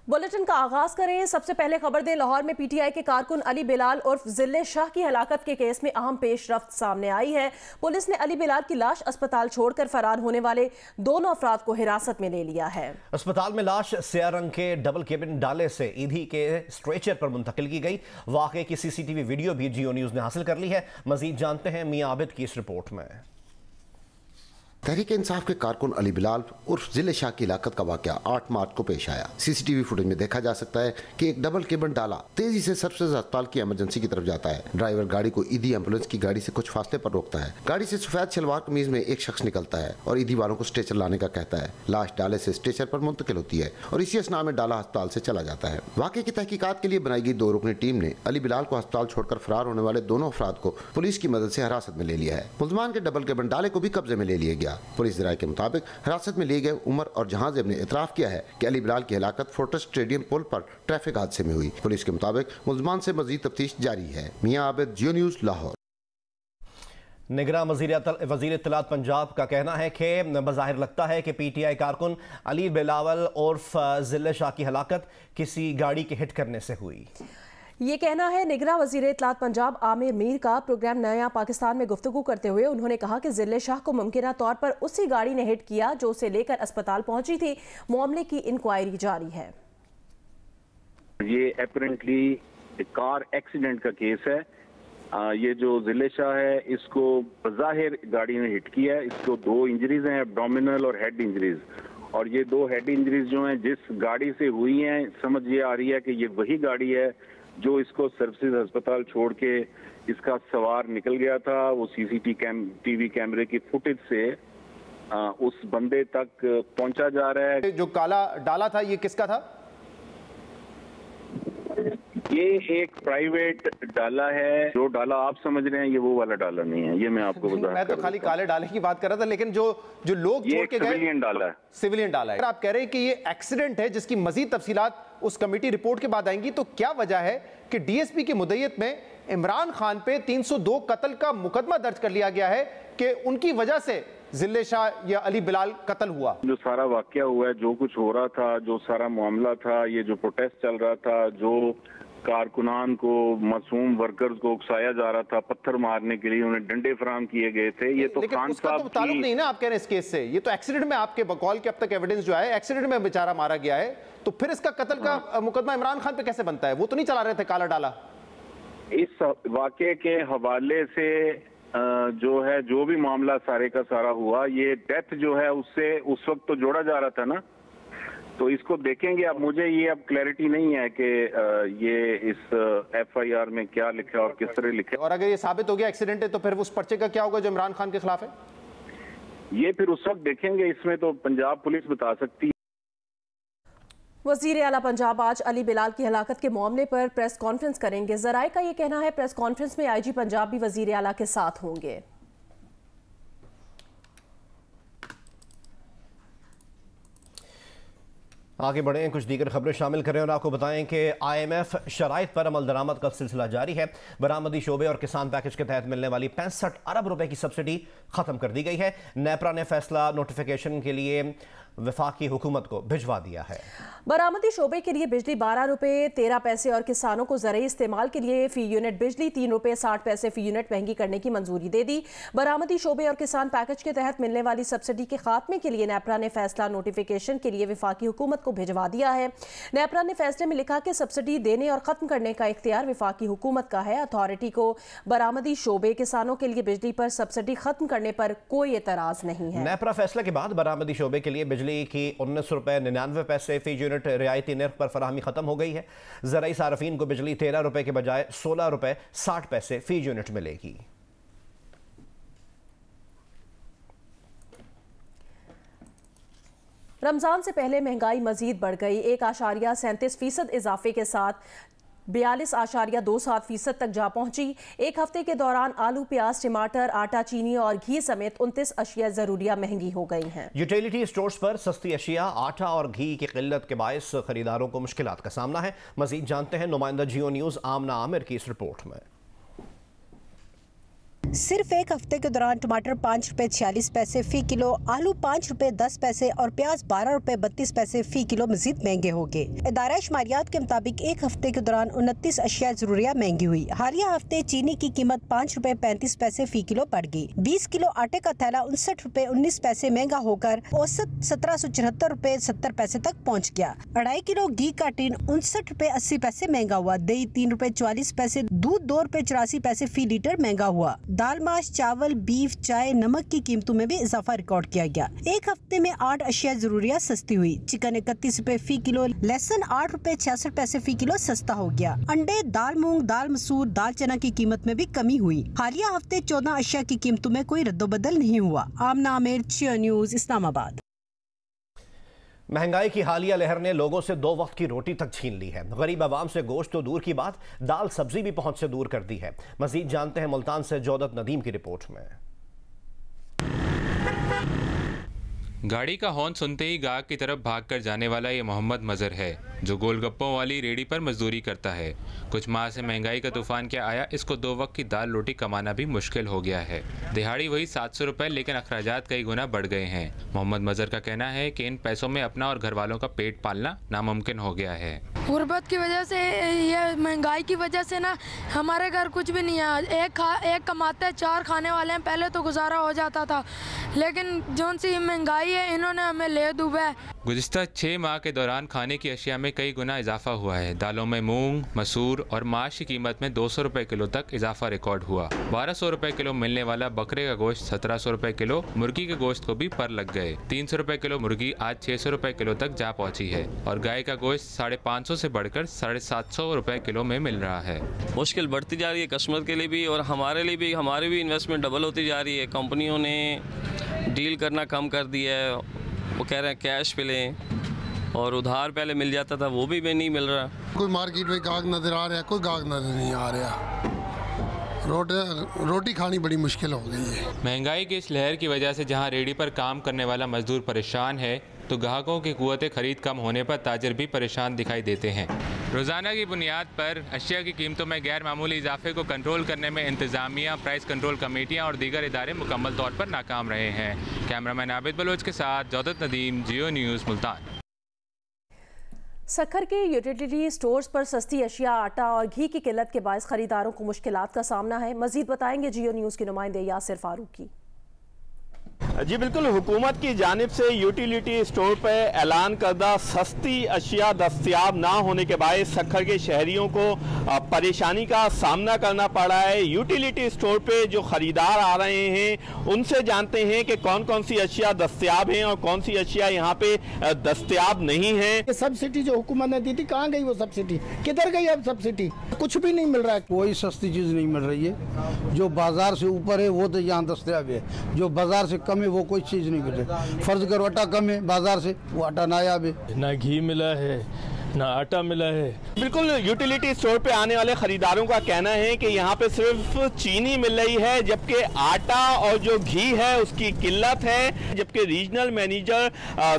Bulletin का आगाज करें। सबसे पहले खबर दें, लाहौर में पीटीआई के कारकुन अली बिलाल उर्फ जिले शाह की हलाकत के केस में अहम पेशरफ्त सामने आई है। पुलिस ने अली बिलाल की लाश अस्पताल छोड़कर फरार होने वाले दोनों अफराद को हिरासत में ले लिया है। अस्पताल में लाश स्याह रंग के डबल केबिन डाले से ईदी के स्ट्रेचर पर मुंतकिल की गई। वाकये की सीसीटीवी वीडियो भी जियो न्यूज ने हासिल कर ली है। मजीद जानते हैं मियां आबिद की इस रिपोर्ट में। तहरीक इंसाफ के कारकुन अली बिलाल उर्फ जिले शाह की हिलाकत का वाकया 8 मार्च को पेश आया। सीसीटीवी फुटेज में देखा जा सकता है कि एक डबल केबिन डाला तेजी से सर्विसेज अस्पताल की इमरजेंसी की तरफ जाता है। ड्राइवर गाड़ी को ईदी एम्बुलेंस की गाड़ी से कुछ फासले पर रोकता है। गाड़ी से सफेद शलवार कमीज में एक शख्स निकलता है और ईदी वालों को स्ट्रेचर लाने का कहता है। लाश डाले से स्ट्रेचर पर मुंतकिल होती है और इसी असना में डाला अस्पताल से चला जाता है। वाकये की तहकीकात के लिए बनाई गई 2 रुकनी टीम ने अली बिलाल को अस्पताल छोड़कर फरार होने वाले दोनों अफराद को पुलिस की मदद से हिरासत में ले लिया है। मुल्जमान के डबल केबिन डाले को भी कब्जे में ले लिया गया। पुलिस राय के मुताबिक हिरासत में लिए गए उमर और जहांजेब ने इतराफ किया है कि अली बिलाल की हिलाकत फोर्टिस स्टेडियम पुल पर ट्रैफिक हादसे में हुई। पुलिस के मुताबिक मुल्जमान से मजीद तफ्तीश जारी है। मियां आबिद, जियो न्यूज, लाहौर। निगरान वजीर इत्तलात पंजाब का कहना है कि बज़ाहिर लगता है कि पीटीआई कारकुन अली बिलावल उर्फ जिले शाह की हलाकत किसी गाड़ी के हिट करने से हुई। ये कहना है निगरान वजीर इत्तलात पंजाब आमिर मीर का। प्रोग्राम नया पाकिस्तान में गुफ्तगू करते हुए उन्होंने कहा कि जिले शाह को मुमकिना तौर पर उसी गाड़ी ने हिट किया जो उसे लेकर अस्पताल पहुंची थी। मामले की इंक्वायरी जारी है। ये अपरेंटली कार एक्सीडेंट का केस है। ये जो जिले शाह है इसको बज़ाहिर गाड़ी ने हिट किया है। इसको 2 इंजरीज हैं, एब्डोमिनल और हेड इंजरीज। और ये 2 हेड इंजरीज जो हैं जिस गाड़ी से हुई हैं, समझ ये आ रही है कि ये वही गाड़ी है जो इसको सर्विसेज अस्पताल छोड़ के इसका सवार निकल गया था। वो सीसीटीवी कैमरे की फुटेज से उस बंदे तक पहुंचा जा रहा है। जो काला डाला था ये किसका था? ये एक प्राइवेट डाला है। जो डाला आप समझ रहे हैं ये वो वाला डाला नहीं है। ये मैं आपको बता मैं तो खाली काले डाले की बात कर रहा था, लेकिन जो लोग छोड़ के गए सिविलियन डाला है। सिविलियन डाला है। आप कह रहे हैं कि ये एक्सीडेंट है जिसकी मजीद तफसीलात उस कमेटी रिपोर्ट के बाद आएंगी, तो क्या वजह है कि डीएसपी की मुद्दत में इमरान खान पे 302 कत्ल का मुकदमा दर्ज कर लिया गया है कि उनकी वजह से जिले शाह या अली बिलाल कत्ल हुआ? जो सारा वाकया हुआ है, जो कुछ हो रहा था, जो सारा मामला था, ये जो प्रोटेस्ट चल रहा था, जो कारकुनान को, मासूम वर्कर्स को उकसाया जा रहा था, पत्थर मारने के लिए उन्हें डंडे फराम किए गए थे, ये तो खान साहब तो ताल्लुक नहीं ना आप कह रहे हैं इस केस से। ये तो एक्सीडेंट में आपके बकौल के अब तक एविडेंस जो है एक्सीडेंट में बेचारा मारा गया है, तो फिर इसका कत्ल का मुकदमा इमरान खान पे कैसे बनता है? वो तो नहीं चला रहे थे काला डाला। इस वाकये के हवाले से जो है, जो भी मामला सारे का सारा हुआ, ये डेथ जो है उससे उस वक्त तो जोड़ा जा रहा था ना, तो इसको देखेंगे। अब मुझे ये अब क्लैरिटी नहीं है कि ये इस एफआईआर में क्या लिखा और किस तरह लिखा। और अगर ये साबित हो गया एक्सीडेंट है तो फिर उस पर्चे का क्या होगा जो इमरान खान के खिलाफ है? ये फिर उस वक्त देखेंगे। इसमें तो पंजाब पुलिस बता सकती है। वजीर आला पंजाब आज अली बिलाल की हलाकत के मामले पर प्रेस कॉन्फ्रेंस करेंगे। जराए का ये कहना है प्रेस कॉन्फ्रेंस में आईजी पंजाब भी वजीर आला के साथ होंगे। आगे बढ़ें, कुछ दीगर खबरें शामिल करें और आपको बताएं कि IMF शराइत पर अमल दरामद का सिलसिला जारी है। बरामदी शोबे और किसान पैकेज के तहत मिलने वाली 65 अरब रुपए की सब्सिडी खत्म कर दी गई है। नेपरा ने फैसला नोटिफिकेशन के लिए वफाकी हुकूमत को भिजवा दिया है। बरामदी शोबे के लिए बिजली 12 रुपए 13 पैसे और किसानों को ज़रूरी इस्तेमाल के लिए फी यूनिट बिजली 3 रुपए 60 पैसे फी यूनिट महंगी करने की मंजूरी दे दी। बरामदी शोबे और किसान पैकेज के तहत मिलने वाली सब्सिडी के खात्मे के लिए नेपरा ने फैसला नोटिफिकेशन के लिए वफाकी हुकूमत को भिजवा दिया है। नेपरा ने फैसले में लिखा कि सब्सिडी देने और खत्म करने का इख्तियार वफाकी हुकूमत का है। अथॉरिटी को बरामदी शोबे किसानों के लिए बिजली पर सब्सिडी खत्म करने पर कोई एतराज नहीं है। नेपरा फैसले के बाद बरामदी शोबे के लिए बिजली की 19 रुपए 99 पैसे फी यूनिट रियायती नर्ख पर फराहमी खत्म हो गई है। ज़राई सार्फिन को बिजली 13 रुपए के बजाय 16 रुपए 60 पैसे फी यूनिट मिलेगी। रमजान से पहले महंगाई मजीद बढ़ गई। 1.37% इजाफे के साथ 42.27% तक जा पहुंची। एक हफ्ते के दौरान आलू, प्याज, टमाटर, आटा, चीनी और घी समेत 29 अशिया जरूरिया महंगी हो गई हैं। यूटिलिटी स्टोर्स पर सस्ती अशिया, आटा और घी की किल्लत के बायस खरीदारों को मुश्किलात का सामना है। मजीद जानते हैं नुमाइंदा जियो न्यूज आमना आमिर की इस रिपोर्ट में। सिर्फ एक हफ्ते के दौरान टमाटर 5 रुपए 46 पैसे फी किलो, आलू 5 रुपए 10 पैसे और प्याज 12 रुपए 32 पैसे फी किलो मजीद महंगे हो गए। इदारा शुमारियात के मुताबिक एक हफ्ते के दौरान 29 अशिया जरूरिया महंगी हुई। हालिया हफ्ते चीनी की कीमत 5 रुपए 35 पैसे फी किलो बढ़ गई। 20 किलो आटे का थैला 59 रुपए 19 पैसे महंगा होकर औसत 1774 रुपए 70 पैसे तक पहुँच गया। 2.5 किलो घी का टीन 59 रुपए 80 पैसे महंगा हुआ। दही 3 रुपए 44 पैसे, दूध 2 रुपए 84 पैसे फी लीटर महंगा हुआ। दाल, माश, चावल, बीफ, चाय, नमक की कीमतों में भी इजाफा रिकॉर्ड किया गया। एक हफ्ते में 8 अशिया जरूरिया सस्ती हुई। चिकन 31 रुपए फी किलो, लहसुन 8 रुपए 66 पैसे फी किलो सस्ता हो गया। अंडे, दाल मूंग, दाल मसूर, दाल चना की कीमत में भी कमी हुई। हालिया हफ्ते 14 अशिया की कीमतों में कोई रद्दोबदल नहीं हुआ। आमना आमिर, जियो न्यूज़, इस्लामाबाद। महंगाई की हालिया लहर ने लोगों से 2 वक्त की रोटी तक छीन ली है। गरीब आवाम से गोश्त तो दूर की बात, दाल सब्जी भी पहुंच से दूर कर दी है। मजीद जानते हैं मुल्तान से जौदत नदीम की रिपोर्ट में। गाड़ी का हॉर्न सुनते ही गाहक की तरफ भागकर जाने वाला ये मोहम्मद मजहर है, जो गोलगप्पों वाली रेडी पर मजदूरी करता है। कुछ माह से महंगाई का तूफान क्या आया, इसको 2 वक्त की दाल रोटी कमाना भी मुश्किल हो गया है। दिहाड़ी वही 700 रुपये, लेकिन अखराजात कई गुना बढ़ गए हैं। मोहम्मद मजहर का कहना है कि इन पैसों में अपना और घर वालों का पेट पालना नामुमकिन हो गया है। गुर्बत की वजह से, ये महंगाई की वजह से ना हमारे घर कुछ भी नहीं है। एक कमाते 4 खाने वाले हैं। पहले तो गुजारा हो जाता था, लेकिन जो सी महंगाई है इन्होंने हमें ले डूबा है। गुज़िश्ता 6 माह के दौरान खाने की अशिया में कई गुना इजाफा हुआ है। दालों में मूंग, मसूर और माश की कीमत में 200 रुपये किलो तक इजाफा रिकॉर्ड हुआ। 1200 रुपये किलो मिलने वाला बकरे का गोश्त 1700 रुपये किलो, मुर्गी के गोश्त को भी पर लग गए। 300 रुपये किलो मुर्गी आज 600 रुपये किलो तक जा पहुंची है और गाय का गोश्त 550 से बढ़कर 750 रुपये किलो में मिल रहा है। मुश्किल बढ़ती जा रही है कस्टमर के लिए भी और हमारे लिए भी। हमारी भी इन्वेस्टमेंट डबल होती जा रही है। कंपनियों ने डील करना कम कर दिया है। वो कह रहे हैं कैश पे लें, और उधार पहले मिल जाता था, वो भी नहीं मिल रहा। कोई मार्केट में गाहक नजर आ रहा है, कोई गाहक नजर नहीं आ रहा। रोटी खानी बड़ी मुश्किल हो गई है। महंगाई की इस लहर की वजह से जहां रेडी पर काम करने वाला मजदूर परेशान है, तो ग्राहकों की कुव्वत खरीद कम होने पर ताजिर भी परेशान दिखाई देते हैं। रोज़ाना की बुनियाद पर अशिया की कीमतों में गैर मामूली इजाफे को कंट्रोल करने में इंतज़ामिया, प्राइस कंट्रोल कमेटियाँ और दीगर इदारे मुकम्मल तौर पर नाकाम रहे हैं। कैमरामैन आबिद बलोच के साथ जौदत नदीम, जियो न्यूज़, मुल्तान। सक्खर के यूटिलिटी स्टोर्स पर सस्ती अशिया, आटा और घी की किल्लत के बायस खरीदारों को मुश्किलात का सामना है। मजीद बताएंगे जियो न्यूज़ के नुमाइंदे यासिर फारूकी। जी बिल्कुल, हुकूमत की जानिब से यूटिलिटी स्टोर पर ऐलान करदा सस्ती अशिया दस्तयाब ना होने के बायस सक्खर के शहरियों को परेशानी का सामना करना पड़ा है। यूटिलिटी स्टोर पे जो ख़रीदार आ रहे हैं उनसे जानते हैं कि कौन कौन सी अशिया दस्तयाब हैं और कौन सी अशिया यहाँ पे दस्तयाब नहीं है। सब्सिडी जो हुकूमत ने दी थी, कहाँ गई वो सब्सिडी? किधर गई अब सब्सिडी? कुछ भी नहीं मिल रहा है। कोई सस्ती चीज़ नहीं मिल रही है। जो बाजार से ऊपर है वो तो यहाँ दस्तयाब है, जो बाजार से कम है वो कोई चीज नहीं मिल रही। फर्ज करो आटा कम है बाजार से, वो आटा नायाब है। ना घी मिला है ना आटा मिला है। बिल्कुल, यूटिलिटी स्टोर पे आने वाले खरीदारों का कहना है कि यहाँ पे सिर्फ चीनी मिल रही है, जबकि आटा और जो घी है उसकी किल्लत है। जबकि रीजनल मैनेजर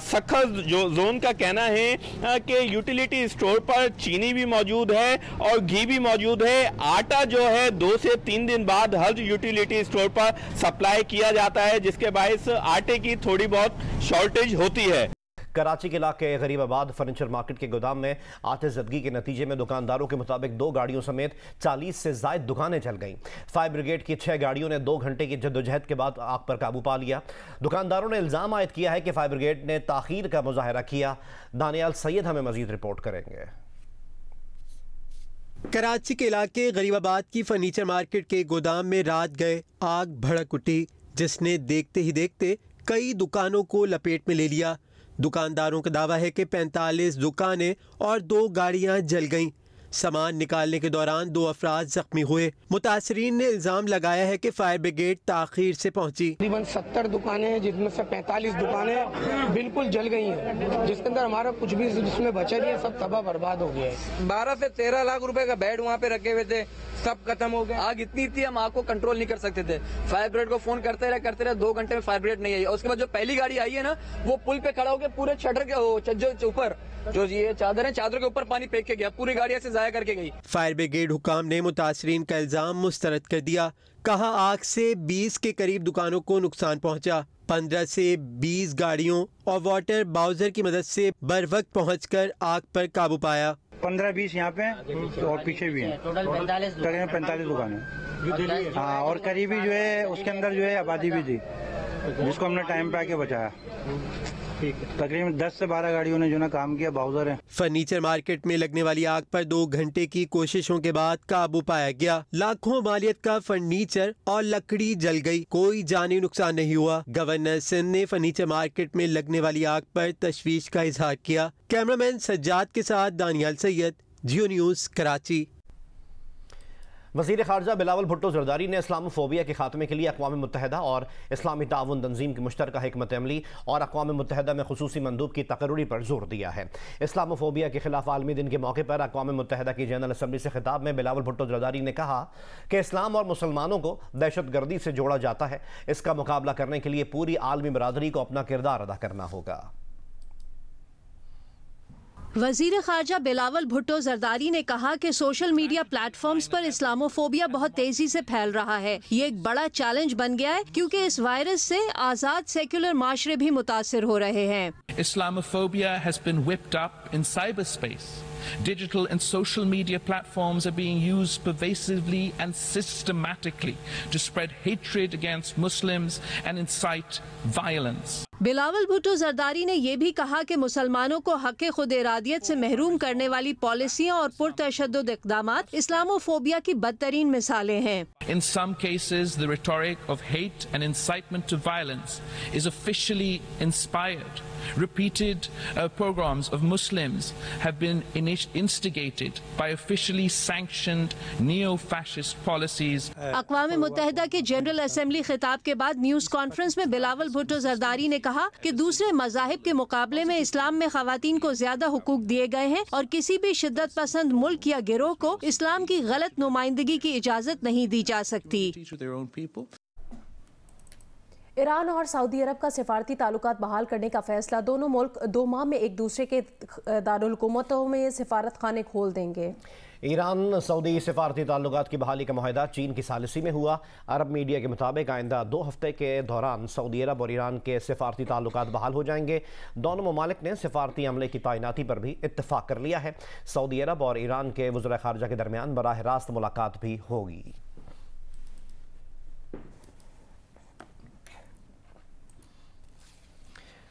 सक्खर जो जोन का कहना है कि यूटिलिटी स्टोर पर चीनी भी मौजूद है और घी भी मौजूद है। आटा जो है 2 से 3 दिन बाद हर यूटिलिटी स्टोर पर सप्लाई किया जाता है, जिसके बायस आटे की थोड़ी बहुत शॉर्टेज होती है। कराची के इलाके गरीबाबाद फर्नीचर मार्केट के गोदाम में आतिशबाजी के नतीजे में दुकानदारों के मुताबिक 2 गाड़ियों समेत 40 से ज़ायद दुकानें जल गईं। फायर ब्रिगेड की 6 गाड़ियों ने 2 घंटे की जद्दोजहद के बाद आग पर काबू पा लिया। दुकानदारों ने इल्ज़ाम आयद किया है कि फायर ब्रिगेड ने ताखीर का मुजाहरा किया। दानियाल सैयद हमें मजीद रिपोर्ट करेंगे। कराची के इलाके गरीबाबाद की फर्नीचर मार्केट के गोदाम में रात गए आग भड़क उठी, जिसने देखते ही देखते कई दुकानों को लपेट में ले लिया। दुकानदारों का दावा है कि 45 दुकानें और 2 गाड़ियां जल गईं। सामान निकालने के दौरान 2 अफराद जख्मी हुए। मुतासरीन ने इल्जाम लगाया है कि फायर ब्रिगेड ताखीर से पहुंची। तकरीबन 70 दुकानें हैं, जिसमें से 45 दुकानें बिल्कुल जल गई हैं, जिसके अंदर हमारा कुछ भी जिसमें बचा नहीं है, सब तबाह बर्बाद हो गया है। 12 से 13 लाख रुपए का बेड वहाँ पे रखे हुए थे, सब खत्म हो गया। आग इतनी थी, हम आग को कंट्रोल नहीं कर सकते थे। फायर ब्रिगेड को फोन करते रहे 2 घंटे में फायर ब्रिगेड नहीं आई। और उसके बाद जो पहली गाड़ी आई है ना, वो पुल पे खड़ा होकर पूरे शटर के ऊपर जो ये चादर है, चादर के ऊपर पानी फेंक के गया। पूरी गाड़ी से ज़ाया करके गई। फायर ब्रिगेड हुकाम ने मुतासरीन का इल्जाम मुस्तरद कर दिया। कहा आग से 20 के करीब दुकानों को नुकसान पहुंचा। 15 से 20 गाड़ियों और वाटर बाउजर की मदद से बर वक्त पहुंचकर आग पर काबू पाया। 15-20 यहाँ पे और पीछे भी हैं, टोटल 45 दुकानें। हाँ, और करीबी जो है उसके अंदर जो है आबादी भी थी, जिसको हमने टाइम पे आके बचाया। तकरीबन 10 से 12 गाड़ियों ने जो ना काम किया, बाउजर है। फर्नीचर मार्केट में लगने वाली आग पर 2 घंटे की कोशिशों के बाद काबू पाया गया। लाखों मालियत का फर्नीचर और लकड़ी जल गई, कोई जानी नुकसान नहीं हुआ। गवर्नर सिंध ने फर्नीचर मार्केट में लगने वाली आग पर तशवीश का इजहार किया। कैमरामैन सज्जाद के साथ दानियाल सैयद, जियो न्यूज़, कराची। वज़ीर ख़ारजा बिलावल भुट्टो ज़रदारी ने इस्लामोफोबिया के खात्मे के लिए अक़वाम मुत्तहिदा और इस्लामी ताउन तंजीम की मुश्तरका हिकमत अमली और अक़वाम मुत्तहिदा में ख़ुसूसी मंदूब की तकर्री पर जोर दिया है। इस्लामोफोबिया के खिलाफ आलमी दिन के मौके पर अक़वाम मुत्तहिदा की जनरल असम्बली से खिताब में बिलावल भुट्टो ज़रदारी ने कहा कि इस्लाम और मुसलमानों को दहशतगर्दी से जोड़ा जाता है। इसका मुकाबला करने के लिए पूरी आलमी बरादरी को अपना किरदार अदा करना होगा। वजीर खारजा बिलावल भुट्टो जरदारी ने कहा कि सोशल मीडिया प्लेटफॉर्म्स पर इस्लामोफोबिया बहुत तेजी से फैल रहा है। ये एक बड़ा चैलेंज बन गया है क्योंकि इस वायरस से आजाद सेक्युलर माशरे भी मुतासिर हो रहे हैं। Islamophobia has been whipped up in cyberspace. Digital and social media platforms are being used pervasively and systematically to spread hatred against Muslims and incite violence. Bilawal Bhutto Zardari ने यह भी कहा कि मुसलमानों को हक़ खुद इरादियत से महरूम करने वाली पॉलिसियां और पुरतशद्दुद इक़दामात इस्लामोफोबिया की बदतरीन मिसालें हैं। In some cases, the rhetoric of hate and incitement to violence is officially inspired. Repeated pogroms of Muslims have been instigated by officially sanctioned neo-fascist policies. अक़वाम मुत्तहिदा के जनरल असेंबली खिताब के बाद न्यूज़ कॉन्फ्रेंस में बिलावल भुट्टो जरदारी ने कहा कि दूसरे मज़ाहिब के मुकाबले में इस्लाम में ख़वातीन को ज़्यादा हुकूक दिए गए हैं और किसी भी शिद्दत पसंद मुल्क या गिरोह को इस्लाम की गलत नुमाइंदगी की इजाज़त नहीं दी जा सकती। ईरान और सऊदी अरब का सिफारती ताल्लुकात बहाल करने का फैसला। दोनों मुल्क 2 माह में एक दूसरे के दारुल हुकूमतों में सिफारत खाने खोल देंगे। ईरान सऊदी सिफारती ताल्लुकात की बहाली का मुआहदा चीन की सालिसी में हुआ। अरब मीडिया के मुताबिक आइंदा 2 हफ्ते के दौरान सऊदी अरब और ईरान के सिफारती ताल्लुकात बहाल हो जाएंगे। दोनों ममालिक ने सिफारती अमले की तैनाती पर भी इत्तफाक कर लिया है। सऊदी अरब और ईरान के वज़ीर ख़ारजा के दरमियान बराह रास्त मुलाकात भी होगी।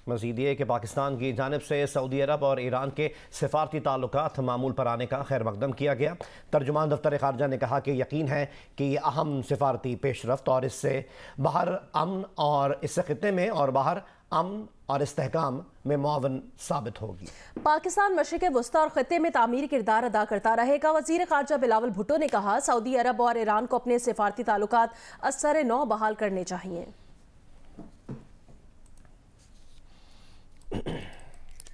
मज़ीद ये कि पाकिस्तान की जानिब से सऊदी अरब और ईरान के सिफारती ताल्लुकात मामूल पर आने का खैर मकदम किया गया। तर्जुमान दफ्तर ख़ारजा ने कहा कि यकीन है कि ये अहम सिफारती पेशरफ्त और इससे बाहर अमन और इससे खित्ते में और बाहर अमन और इस्तेहकाम में मुआवन साबित होगी। पाकिस्तान मशरिक़ वस्ता और खित्ते में तामीरी किरदार अदा करता रहेगा। वज़ीर ख़ारजा बिलावल भुट्टो ने कहा सऊदी अरब और ईरान को अपने सिफारती ताल्लुकात असर नौ बहाल करने चाहिए।